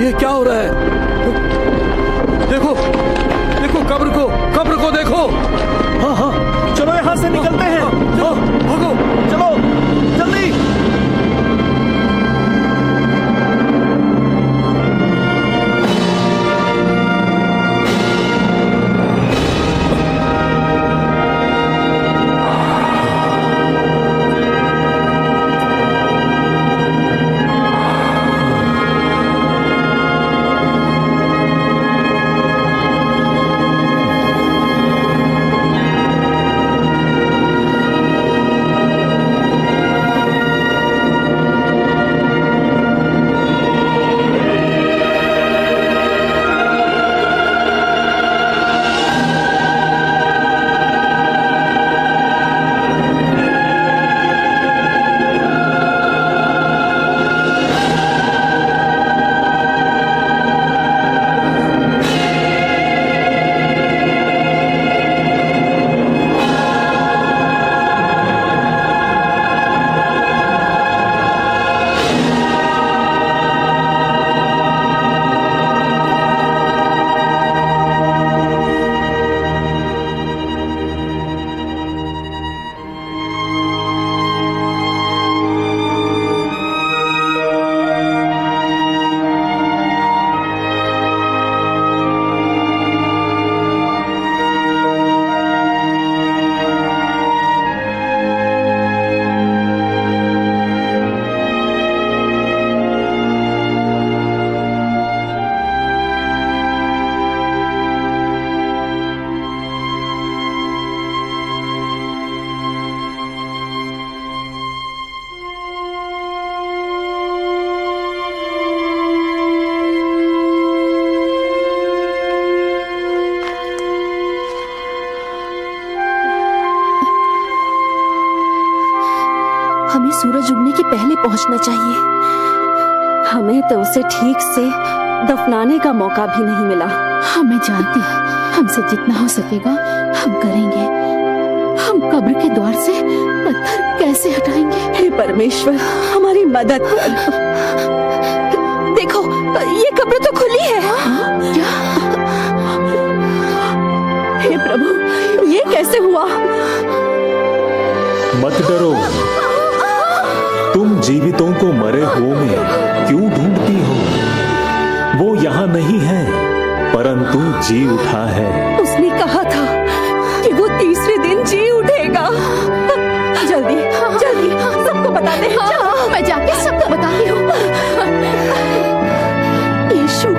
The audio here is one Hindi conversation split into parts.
ये क्या हो रहा है? देखो देखो, कब्र को देखो। हाँ हाँ, चलो यहाँ से निकलते हैं। चलो भागो, चलो जल्दी। हमें सूरज उगने के पहले पहुंचना चाहिए। हमें तो उसे ठीक से दफनाने का मौका भी नहीं मिला। हाँ मैं जानती हूँ, हमसे जितना हो सकेगा हम करेंगे। हम कब्र के द्वार से पत्थर कैसे हटाएंगे? हे परमेश्वर, हमारी मदद कर। देखो, ये कब्र तो खुली है। क्या? हे प्रभु, ये कैसे हुआ? मत डरो, तुम जीवितों को मरे हुओं में क्यों ढूंढती हो? वो यहाँ नहीं है, परंतु जी उठा है। उसने कहा था कि वो तीसरे दिन जी उठेगा। जल्दी जल्दी सबको बता दे। हाँ, मैं जाके सबको बताती हूँ। यीशु,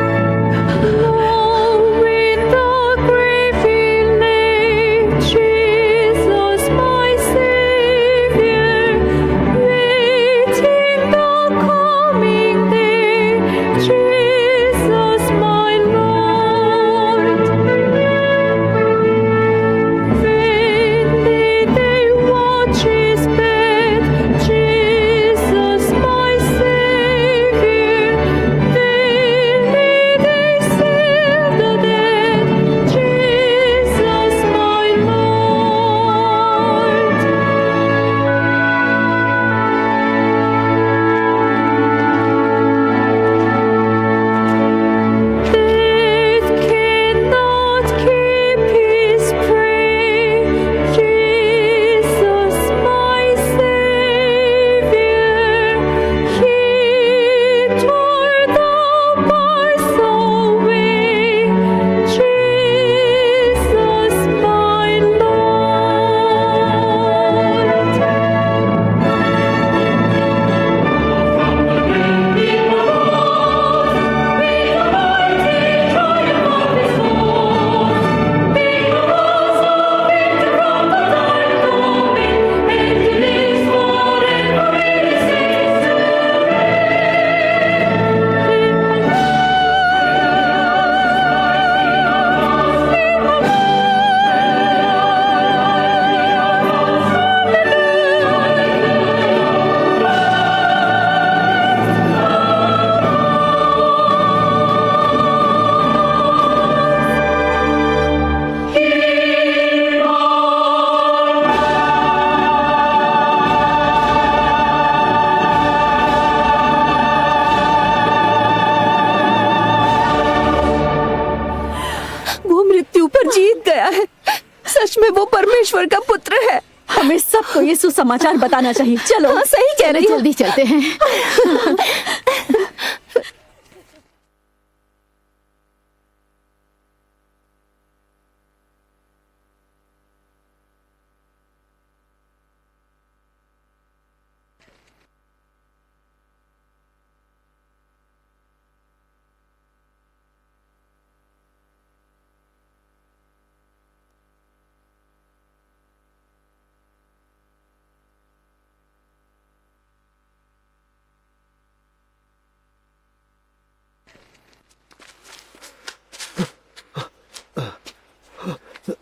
परमेश्वर का पुत्र है। हमें सबको ये सुसमाचार बताना चाहिए। चलो। हाँ, सही कह रही हो। जल्दी चलते हैं।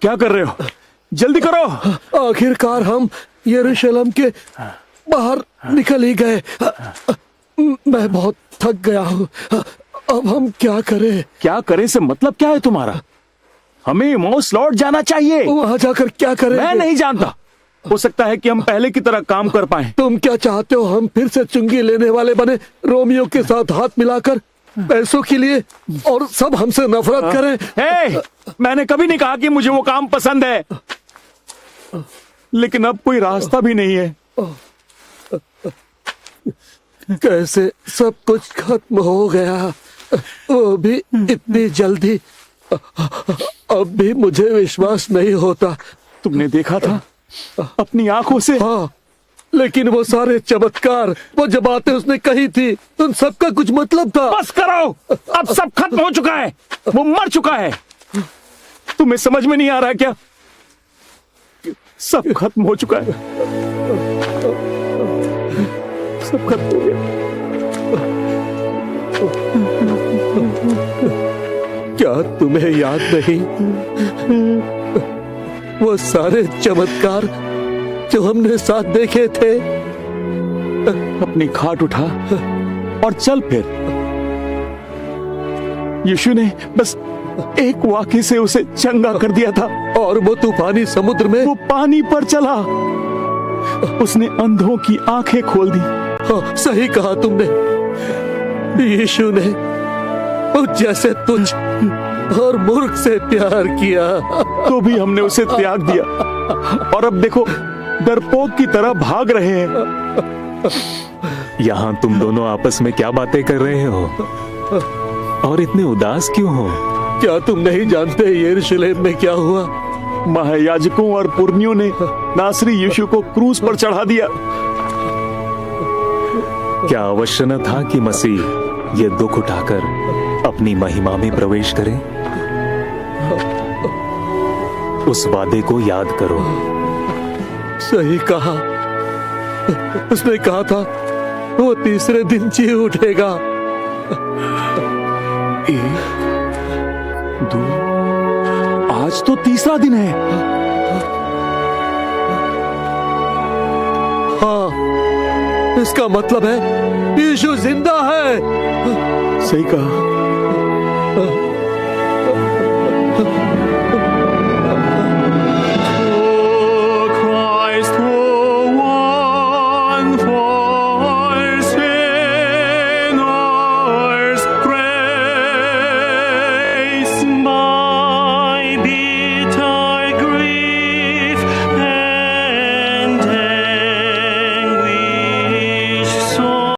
क्या कर रहे हो? जल्दी करो। आखिरकार हम यरूशलेम के बाहर निकल ही गए। मैं बहुत थक गया हूँ। अब हम क्या करें? क्या करें से मतलब क्या है तुम्हारा? हमें इम्माउस लौट जाना चाहिए। वहां जाकर क्या करें? मैं नहीं जानता। हो सकता है कि हम पहले की तरह काम कर पाएं। तुम क्या चाहते हो? हम फिर से चुंगी लेने वाले बने, रोमियो के साथ हाथ मिलाकर पैसों के लिए, और सब हमसे नफरत करें? हे, मैंने कभी नहीं कहा कि मुझे वो काम पसंद है, लेकिन अब कोई रास्ता भी नहीं है। कैसे सब कुछ खत्म हो गया, वो भी इतनी जल्दी। अब भी मुझे विश्वास नहीं होता। तुमने देखा था अपनी आंखों से? हाँ, लेकिन वो सारे चमत्कार, वो जो बातें उसने कही थी, उन सबका कुछ मतलब था। बस करो, अब सब खत्म हो चुका है। वो मर चुका है। तुम्हें समझ में नहीं आ रहा क्या? सब खत्म हो चुका है। सब खत्म हो गया। क्या तुम्हें याद नहीं वो सारे चमत्कार जो हमने साथ देखे थे? अपनी खाट उठा और चल फिर। यीशु ने बस एक वाक्य से उसे चंगा कर दिया था, और वो तूफानी समुद्र में वो पानी पर चला। उसने अंधों की आंखें खोल दी। हाँ, सही कहा तुमने। यीशु ने मुझ जैसे तुझ और मूर्ख से प्यार किया, तो भी हमने उसे त्याग दिया, और अब देखो डरपोक की तरह भाग रहे हैं। यहाँ तुम दोनों आपस में क्या बातें कर रहे हो और इतने उदास क्यों हो? क्या तुम नहीं जानते यरूशलेम में क्या हुआ? महायाजकों और पुरनियों ने नासरी यीशु को क्रूस पर चढ़ा दिया। क्या अवश्य न था कि मसीह ये दुख उठाकर अपनी महिमा में प्रवेश करे? उस वादे को याद करो। सही कहा। उसने कहा था वो तीसरे दिन जी उठेगा। 1, 2, आज तो तीसरा दिन है। हाँ, इसका मतलब है यीशु जिंदा है। सही कहा।